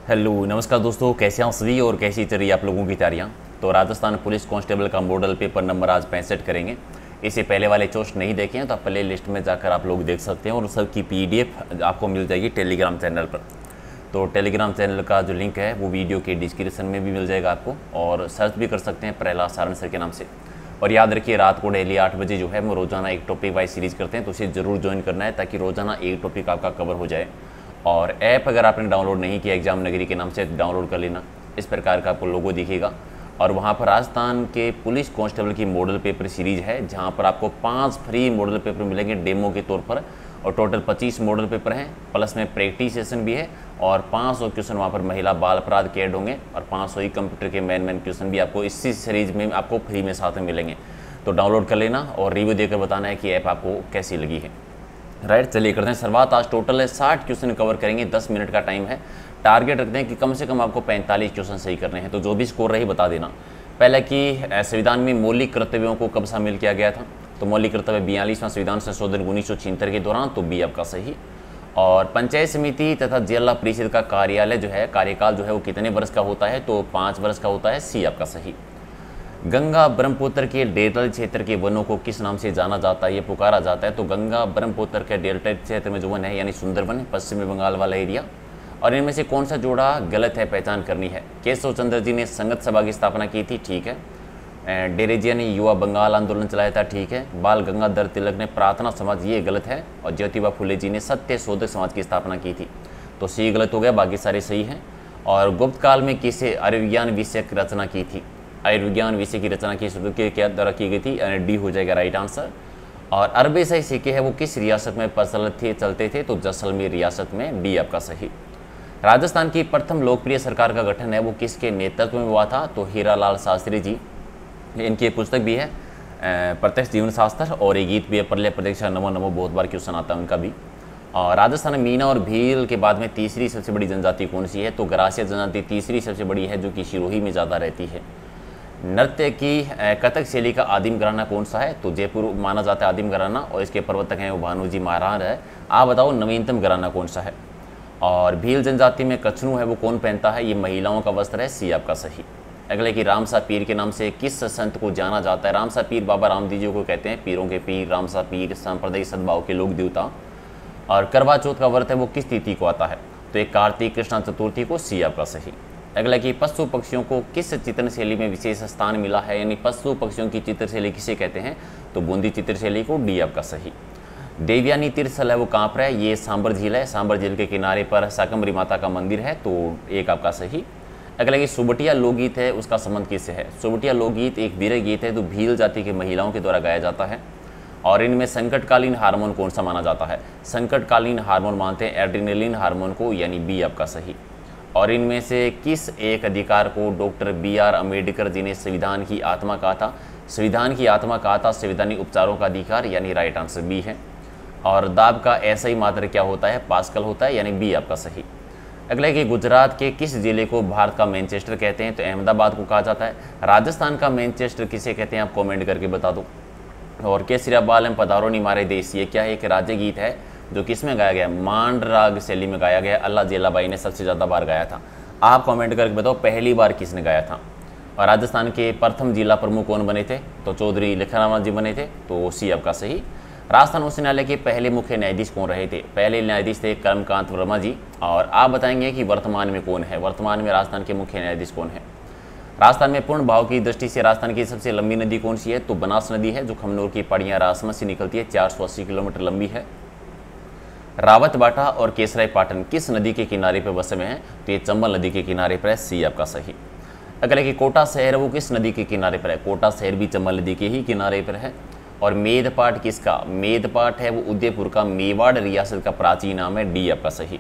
Hello नमस्कार दोस्तों, कैसे हैं आप सभी और कैसी चल रही है आप लोगों की तैयारियां। तो राजस्थान पुलिस कांस्टेबल का मॉडल पेपर नंबर आज 65 करेंगे। इससे पहले वाले चोस्ट नहीं देखे हैं तो आप प्ले लिस्ट में जाकर आप लोग देख सकते हैं और सबकी PDF आपको मिल जाएगी टेलीग्राम चैनल पर। तो टेलीग्राम चैनल का जो लिंक है वो वीडियो के डिस्क्रिप्शन में भी मिल जाएगा आपको, और सर्च भी कर सकते हैं प्रहलाद सारण सर के नाम से। और याद रखिए, रात को डेली 8 बजे जो है हम रोजाना एक टॉपिक वाइज सीरीज करते हैं, तो उसे ज़रूर ज्वाइन करना है ताकि रोजाना एक टॉपिक आपका कवर हो जाए। और ऐप अगर आपने डाउनलोड नहीं किया एग्जाम नगरी के नाम से, डाउनलोड कर लेना। इस प्रकार का आपको लोगो दिखेगा और वहाँ पर राजस्थान के पुलिस कांस्टेबल की मॉडल पेपर सीरीज है, जहाँ पर आपको 5 फ्री मॉडल पेपर मिलेंगे डेमो के तौर पर। और टोटल 25 मॉडल पेपर हैं, प्लस में प्रैक्टिस सेशन भी है और 500 क्वेश्चन वहाँ पर महिला बाल अपराध के ऐड होंगे और 500 ही कंप्यूटर के मेन क्वेश्चन भी आपको इसी सीरीज में आपको फ्री में साथ में मिलेंगे। तो डाउनलोड कर लेना और रिव्यू देकर बताना है कि ऐप आपको कैसी लगी है। राइट, चलिए करते हैं शुरुआत। आज टोटल है 60 क्वेश्चन कवर करेंगे, 10 मिनट का टाइम है। टारगेट रखते हैं कि कम से कम आपको 45 क्वेश्चन सही करने हैं, तो जो भी स्कोर रही बता देना। पहले कि संविधान में मौलिक कर्तव्यों को कब शामिल किया गया था, तो मौलिक कर्तव्य 42वां संविधान संशोधन 1976 के दौरान, तो बी आपका सही। और पंचायत समिति तथा जिला परिषद का कार्यालय जो है, कार्यकाल जो है वो कितने वर्ष का होता है, तो 5 वर्ष का होता है, सी आपका सही। गंगा ब्रह्मपुत्र के डेल्टा क्षेत्र के वनों को किस नाम से जाना जाता है, ये पुकारा जाता है, तो गंगा ब्रह्मपुत्र के डेल्टा क्षेत्र में जो वन है यानी सुंदरवन, पश्चिमी बंगाल वाला एरिया। और इनमें से कौन सा जोड़ा गलत है, पहचान करनी है। केशव चंद्र जी ने संगत सभा की स्थापना की थी, ठीक है। डेरेजिया ने युवा बंगाल आंदोलन चलाया था, ठीक है। बाल गंगाधर तिलक ने प्रार्थना समाज, ये गलत है। और ज्योतिबा फुले जी ने सत्य शोधक समाज की स्थापना की थी, तो सी गलत हो गया, बाकी सारे सही हैं। और गुप्त काल में किसे आयुर्विज्ञान विषय की रचना की थी, आयुर्विज्ञान विषय की रचना के क्या द्वारा की गई थी, डी हो जाएगा राइट आंसर। और अरबी सही सिक्के है वो किस रियासत में प्रचलित थे, चलते थे, तो जैसलमेर रियासत में, डी आपका सही। राजस्थान की प्रथम लोकप्रिय सरकार का गठन है वो किसके नेतृत्व में हुआ था, तो हीरालाल शास्त्री जी। इनकी पुस्तक भी है प्रत्यक्ष जीवन शास्त्र, और एक गीत भी है प्रलय प्रतीक्षा नमो नमो, बहुत बार क्वेश्चन आता है उनका भी। और राजस्थान में मीना और भील के बाद में तीसरी सबसे बड़ी जनजाति कौन सी है, तो गरासिया जनजाति तीसरी सबसे बड़ी है, जो कि सिरोही में ज़्यादा रहती है। नृत्य की कथक शैली का आदिम घराना कौन सा है, तो जयपुर माना जाता है आदिम घराना, और इसके प्रवर्तक हैं वो भानुजी महाराज है। आप बताओ नवीनतम घराना कौन सा है। और भील जनजाति में कछनू है वो कौन पहनता है, ये महिलाओं का वस्त्र है, सी आपका सही। अगले कि रामसा पीर के नाम से किस संत को जाना जाता है, रामसा पीर बाबा रामदेव जी को कहते हैं, पीरों के पीर, रामसा पीर, सांप्रदायिक सद्भाव के लोक देवता। और करवा चौथ का व्रत है वो किस तिथि को आता है, तो एक कार्तिक कृष्ण चतुर्थी को, सी आपका सही। अगला कि पशु पक्षियों को किस चित्र शैली में विशेष स्थान मिला है, यानी पशु पक्षियों की चित्र शैली किसे कहते हैं, तो बूंदी चित्र शैली को, डी आपका सही। देवयानी तीर्थस्थल है वो कहाँ पर है, ये सांबर झील है, सांबर झील के किनारे पर शाकंभरी माता का मंदिर है, तो एक आपका सही। अगला कि सुबटिया लोकगीत है उसका संबंध किससे है, सुबटिया लोकगीत एक वीर गीत है जो भील जाति की महिलाओं के द्वारा गाया जाता है। और इनमें संकटकालीन हार्मोन कौन सा माना जाता है, संकटकालीन हार्मोन मानते हैं एड्रेनलिन हार्मोन को, यानी बी आपका सही। और इनमें से किस एक अधिकार को डॉक्टर BR अम्बेडकर जी ने संविधान की आत्मा कहा था, संविधान की आत्मा कहा था संवैधानिक उपचारों का अधिकार, यानी राइट आंसर बी है। और दाब का ऐसा ही मात्रा क्या होता है, पास्कल होता है, यानी बी आपका सही। अगला कि गुजरात के किस जिले को भारत का मैनचेस्टर कहते हैं, तो अहमदाबाद को कहा जाता है। राजस्थान का मैनचेस्टर किसे कहते हैं, आप कॉमेंट करके बता दो। और केसरिया बालम पधारो नी मारे देश, ये क्या है, एक राज्य गीत है जो किस में गाया गया, मांड राग शैली में गाया गया। अल्लाह जेलाबाई ने सबसे ज़्यादा बार गाया था। आप कमेंट करके बताओ पहली बार किसने गाया था। और राजस्थान के प्रथम जिला प्रमुख कौन बने थे, तो चौधरी लखनराम जी बने थे, तो सी आपका सही। राजस्थान उच्च न्यायालय के पहले मुख्य न्यायाधीश कौन रहे थे, पहले न्यायाधीश थे करमकांत वर्मा जी। और आप बताएंगे कि वर्तमान में कौन है, वर्तमान में राजस्थान के मुख्य न्यायाधीश कौन है। राजस्थान में पूर्ण भाव की दृष्टि से राजस्थान की सबसे लंबी नदी कौन सी है, तो बनास नदी है, जो खमनोर की पहाड़ियाँ राजसमंद से निकलती है, 480 किलोमीटर लंबी है। रावत बाटा और केसराई पाटन किस नदी के किनारे पर बसे हुए हैं, तो ये चंबल नदी के किनारे पर है, सी आपका सही। अगला कि कोटा शहर वो किस नदी के किनारे पर है, कोटा शहर भी चंबल नदी के ही किनारे पर है। और मेदपाट किसका, मेदपाट है वो उदयपुर का, मेवाड़ रियासत का प्राचीन नाम है, डी आपका सही।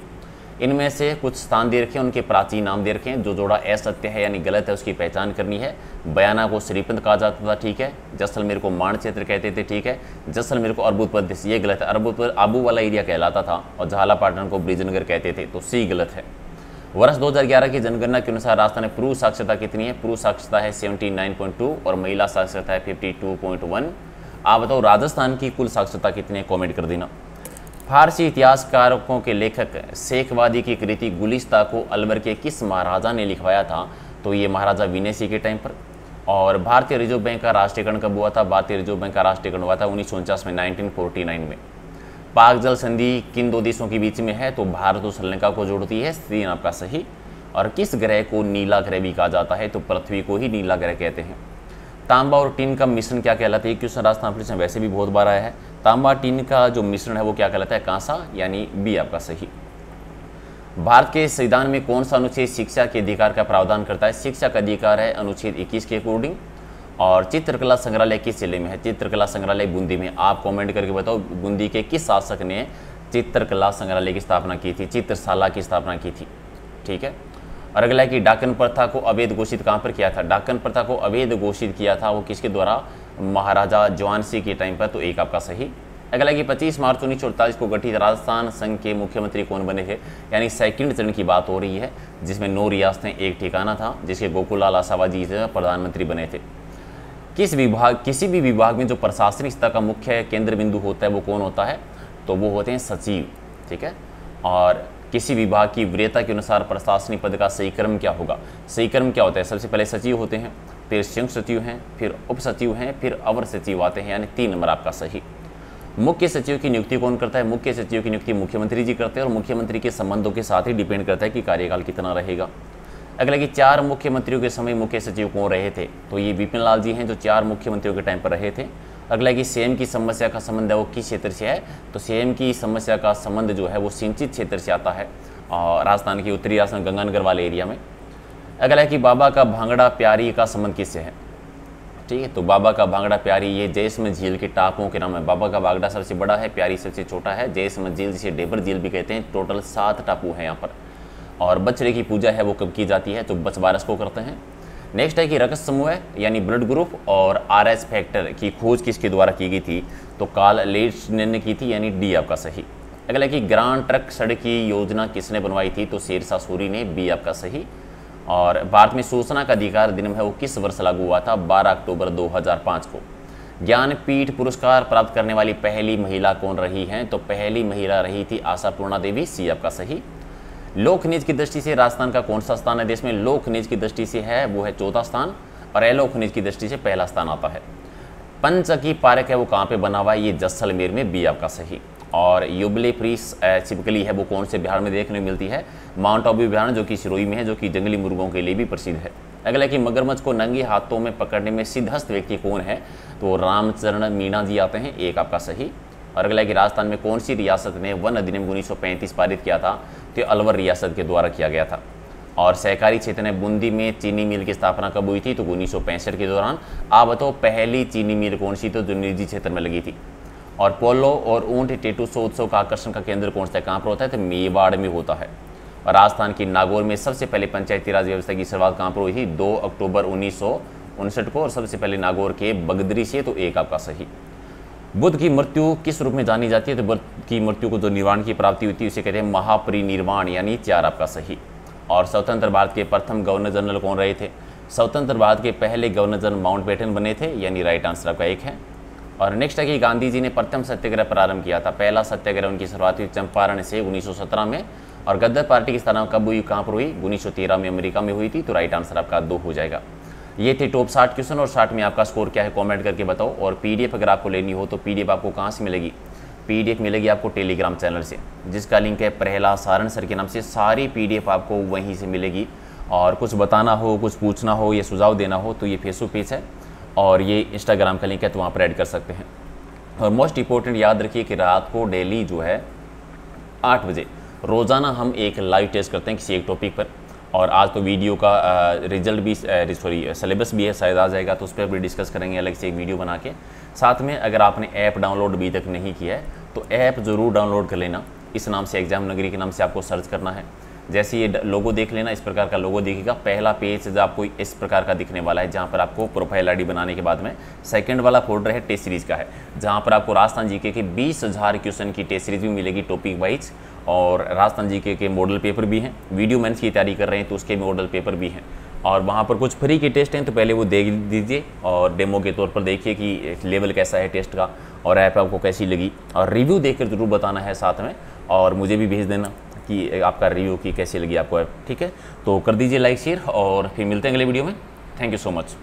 इनमें से कुछ स्थान दे रखे हैं, उनके प्राचीन नाम दे रखे हैं, जो जोड़ा असत्य है यानी गलत है उसकी पहचान करनी है। बयाना को श्रीपंत कहा जाता था, ठीक है। जैसलमेर को माण क्षेत्र कहते थे, ठीक है। जैसलमेर को अरबुद प्रदेश, ये गलत है, अरबुद आबू वाला एरिया कहलाता था। और झालापाटन को ब्रिजनगर कहते थे, तो सी गलत है। वर्ष 2011 की जनगणना के अनुसार राजस्थान में पुरुष साक्षरता कितनी है, पुरुष साक्षरता है 79.2 और महिला साक्षरता है 52.1। आप बताओ राजस्थान की कुल साक्षरता कितनी है, कॉमेंट कर देना। फारसी इतिहासकारों के लेखक शेखवादी की कृति गुलिस्ता को अलवर के किस महाराजा ने लिखवाया था? तो ये महाराजा विनय सिंह के टाइम पर। और भारतीय रिजर्व बैंक का राष्ट्रीयकरण कब हुआ था? भारतीय रिजर्व बैंक का राष्ट्रीयकरण हुआ था 1949 में, 1949 में। पाक जल संधि किन दो देशों के बीच में है? तो भारत और श्रीलंका को जोड़ती है, तीन आपका सही। और किस ग्रह को नीला ग्रह भी कहा जाता है? तो पृथ्वी को ही नीला ग्रह कहते हैं। तांबा और टीन का मिश्रण क्या कहलाता है? ये क्वेश्चन राजस्थान पुलिस में वैसे भी बहुत बार आया है। तांबा टीन का जो मिश्रण है वो क्या कहलाता है? कांसा, यानी बी आपका सही। भारत के संविधान में कौन सा अनुच्छेद शिक्षा के अधिकार का प्रावधान करता है? शिक्षा का अधिकार है अनुच्छेद 21 के अकॉर्डिंग। और चित्रकला संग्रहालय किस जिले में है? चित्रकला संग्रहालय बूंदी में। आप कमेंट करके बताओ बूंदी के किस शासक ने चित्रकला संग्रहालय की स्थापना की थी, चित्रशाला की स्थापना की थी? ठीक है। और अगला है कि डाकन प्रथा को अवैध घोषित कहाँ पर किया था? डाकन प्रथा को अवैध घोषित किया था वो किसके द्वारा? महाराजा जवान सिंह के टाइम पर, तो एक आपका सही। अगला कि 25 मार्च 1948 को गठित राजस्थान संघ के मुख्यमंत्री कौन बने थे? यानी सेकंड चरण की बात हो रही है, जिसमें 9 रियासतें एक ठिकाना था, जिसके गोकुललाल आसावा जी प्रधानमंत्री बने थे। किसी भी विभाग में जो प्रशासनिक स्तर का मुख्य केंद्र बिंदु होता है वो कौन होता है? तो वो होते हैं सचिव। ठीक है। और किसी विभाग की वरीयता के अनुसार प्रशासनिक पद का सही क्रम क्या होगा? सही क्रम क्या होता है? सबसे पहले सचिव होते हैं, फिर संयुक्त सचिव हैं, फिर उप सचिव हैं, फिर अवर सचिव आते हैं, यानी 3 नंबर आपका सही। मुख्य सचिव की नियुक्ति कौन करता है? मुख्य सचिव की नियुक्ति मुख्यमंत्री जी करते हैं और मुख्यमंत्री के संबंधों के साथ ही डिपेंड करता है कि कार्यकाल कितना रहेगा। अगला कि 4 मुख्यमंत्रियों के समय मुख्य सचिव कौन रहे थे? तो ये विपिन लाल जी हैं जो 4 मुख्यमंत्रियों के टाइम पर रहे थे। अगला कि सीएम की समस्या का संबंध है वो किस क्षेत्र से है? तो सीएम की समस्या का संबंध जो है वो सिंचित क्षेत्र से आता है, और राजस्थान की उत्तरी राजस्थान गंगानगर वाले एरिया में। अगला है कि बाबा का भांगड़ा प्यारी का संबंध किससे है? ठीक है। तो बाबा का भांगड़ा प्यारी ये जयसमंद झील के टापुओं के नाम है। बाबा का भांगड़ा सबसे बड़ा है, प्यारी सबसे छोटा है। जयसमंद झील जिसे डेबर झील भी कहते हैं। टोटल 7 टापू हैं यहाँ पर। और बछड़े की पूजा है वो कब की जाती है? तो बछबारस को करते हैं। नेक्स्ट है कि रक्त समूह यानी ब्लड ग्रुप और आरएच फैक्टर की खोज किसके द्वारा की गई थी? तो कार्ल लेड्सने ने की थी, यानी डी आपका सही। अगला कि ग्रांड ट्रक सड़क की योजना किसने बनवाई थी? तो शेरशाह सूरी ने, बी आपका सही। और भारत में सूचना का अधिकार दिन है वो किस वर्ष लागू हुआ था? 12 अक्टूबर 2005 को। ज्ञानपीठ पुरस्कार प्राप्त करने वाली पहली महिला कौन रही हैं? तो पहली महिला रही थी आशापूर्णा देवी, सी आपका सही। लोक निज की दृष्टि से राजस्थान का कौन सा स्थान है देश में? लोक निज की दृष्टि से है वो है 4था स्थान, और अलोक निज की दृष्टि से पहला स्थान आता है। पंचकी पार्क है वो कहाँ पे बना हुआ है? ये जैसलमेर में, बी आपका सही। और युबले फ्रीस छिपकली है वो कौन से बिहार में देखने को मिलती है? माउंट आबू बिहार, जो कि सिरोही में है, जो कि जंगली मुर्गों के लिए भी प्रसिद्ध है। अगला कि मगरमच्छ को नंगे हाथों में पकड़ने में सिद्धहस्त व्यक्ति कौन है? तो रामचरण मीणा जी आते हैं, एक आपका सही। और अगला कि राजस्थान में कौन सी रियासत ने वन अधिनियम 1935 पारित किया था? तो अलवर रियासत के द्वारा किया गया था। और सहकारी क्षेत्र ने बूंदी में चीनी मिल की स्थापना कब हुई थी? तो 1965 के दौरान। आप बताओ पहली चीनी मिल कौन सी थी जो निजी क्षेत्र में लगी थी? और पोलो और ऊंट टेटू उत्सव का आकर्षण का केंद्र कौन सा है? कहाँ पर होता है? तो मेवाड़ में होता है। और राजस्थान की नागौर में सबसे पहले पंचायती राज व्यवस्था की शुरुआत कहाँ पर हुई थी? 2 अक्टूबर 1959 को, और सबसे पहले नागौर के बगदरी से, तो एक आपका सही। बुद्ध की मृत्यु किस रूप में जानी जाती है? तो बुद्ध की मृत्यु को जो निर्वाण की प्राप्ति होती है उसे कहते हैं महापरिनिर्वाण, यानी 4 आपका सही। और स्वतंत्र भारत के प्रथम गवर्नर जनरल कौन रहे थे? स्वतंत्र भारत के पहले गवर्नर जनरल माउंटबेटन बने थे, यानी राइट आंसर आपका एक है। और नेक्स्ट है कि गांधी जी ने प्रथम सत्याग्रह प्रारंभ किया था। पहला सत्याग्रह उनकी शुरुआत हुई चंपारण से 1917 में। और गद्दर पार्टी की स्थापना कब हुई, कहाँ पर हुई? 1913 में अमेरिका में हुई थी, तो राइट आंसर आपका 2 हो जाएगा। ये थे टॉप 60 क्वेश्चन, और 60 में आपका स्कोर क्या है कमेंट करके बताओ। और पीडीएफ अगर आपको लेनी हो तो पीडीएफ आपको कहाँ से मिलेगी? पीडीएफ मिलेगी आपको टेलीग्राम चैनल से, जिसका लिंक है प्रहलाद सारण सर के नाम से। सारी पीडीएफ आपको वहीं से मिलेगी। और कुछ बताना हो, कुछ पूछना हो या सुझाव देना हो तो ये फेसबुक पेज है और ये इंस्टाग्राम का लिंक है, तो वहाँ पर ऐड कर सकते हैं। और मोस्ट इंपॉर्टेंट याद रखिए कि रात को डेली जो है 8 बजे रोज़ाना हम एक लाइव टेस्ट करते हैं किसी एक टॉपिक पर। और आज तो वीडियो का रिजल्ट भी सिलेबस भी है, शायद आ जाएगा, तो उस पर भी डिस्कस करेंगे अलग से एक वीडियो बना के। साथ में अगर आपने ऐप डाउनलोड अभी तक नहीं किया है तो ऐप ज़रूर डाउनलोड कर लेना। इस नाम से एग्जाम नगरी के नाम से आपको सर्च करना है। जैसे ये लोगो देख लेना, इस प्रकार का लोगो दिखेगा। पहला पेज जो आपको इस प्रकार का दिखने वाला है, जहाँ पर आपको प्रोफाइल आईडी बनाने के बाद में सेकंड वाला फोल्डर है टेस्ट सीरीज़ का है, जहाँ पर आपको राजस्थान जीके के 20,000 क्वेश्चन की टेस्ट सीरीज भी मिलेगी टॉपिक वाइज। और राजस्थान जीके के मॉडल पेपर भी हैं। वीडियो मेंस की तैयारी कर रहे हैं तो उसके मॉडल पेपर भी हैं। और वहाँ पर कुछ फ्री के टेस्ट हैं, तो पहले वो देख दीजिए और डेमो के तौर पर देखिए कि लेवल कैसा है टेस्ट का और ऐप आपको कैसी लगी, और रिव्यू देखकर ज़रूर बताना है साथ में, और मुझे भी भेज देना कि आपका रिव्यू की कैसी लगी आपको ऐप। ठीक है, तो कर दीजिए लाइक शेयर, और फिर मिलते हैं अगले वीडियो में। Thank you so much.